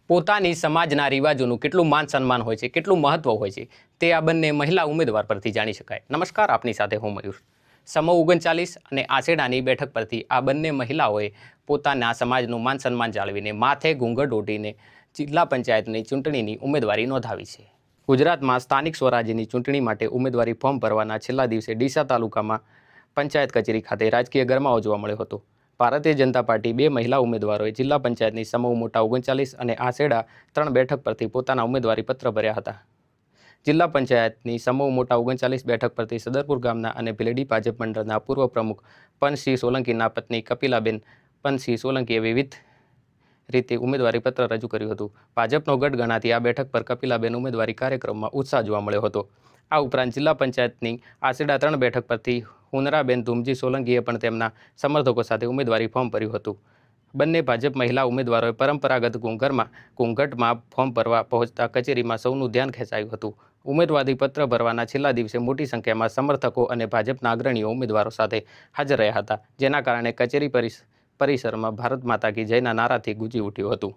પોતાની સમાજના રિવાજોનું કેટલું માન સન્માન હોય છે, કેટલું મહત્વ હોય છે, તે આ બંને મહિલા ઉમેદવાર પરથી જાણી શકાય. નમસ્કાર, આપની સાથે હું મયુર. સમૂહ 39 અને આસેડાની બેઠક પરથી આ બંને મહિલાઓએ પોતાના સમાજનું માન સન્માન જાળવીને માથે ઘૂંઘટ ઓઢીને જિલ્લા પંચાયતની ચૂંટણીની ઉમેદવારી નોંધાવી છે. ગુજરાતમાં સ્થાનિક સ્વરાજ્યની ચૂંટણી માટે ઉમેદવારી ફોર્મ ભરવાના છેલ્લા દિવસે ડીસા તાલુકામાં પંચાયત કચેરી ખાતે રાજકીય ગરમાવો જોવા મળ્યો હતો. ભારતીય જનતા પાર્ટી 2 મહિલા ઉમેદવારોએ જિલ્લા પંચાયતની સમૂહ મોટા 39 અને આસેડા 3 બેઠક પરથી પોતાના ઉમેદવારી પત્ર ભર્યા હતા. જિલ્લા પંચાયતની સમૂહ મોટા 39 બેઠક પરથી સદરપુર ગામના અને ભીલડી ભાજપ મંડળના પૂર્વ પ્રમુખ પનસિંહ સોલંકીના પત્ની કપિલાબેન પનસિંહ સોલંકીએ વિવિધ રીતે ઉમેદવારી પત્ર રજૂ કર્યું હતું. ભાજપનો ગઢ ગણાતી આ બેઠક પર કપિલાબેન ઉમેદવારી કાર્યક્રમમાં ઉત્સાહ જોવા મળ્યો હતો. આ ઉપરાંત જિલ્લા પંચાયતની આસેડા 3 બેઠક પરથી હુનરાબેન ધુમજી સોલંકીએ પણ તેમના સમર્થકો સાથે ઉમેદવારી ફોર્મ ભર્યું હતું. બંને ભાજપ મહિલા ઉમેદવારોએ પરંપરાગત ઘૂંઘટમાં ફોર્મ ભરવા પહોંચતા કચેરીમાં સૌનું ધ્યાન ખેંચાયું હતું. ઉમેદવારી પત્ર ભરવાના છેલ્લા દિવસે મોટી સંખ્યામાં સમર્થકો અને ભાજપના અગ્રણીઓ ઉમેદવારો સાથે હાજર રહ્યા હતા, જેના કારણે કચેરી પરિસરમાં ભારત માતા કી જયના નારાથી ગુંજી ઉઠ્યું હતું.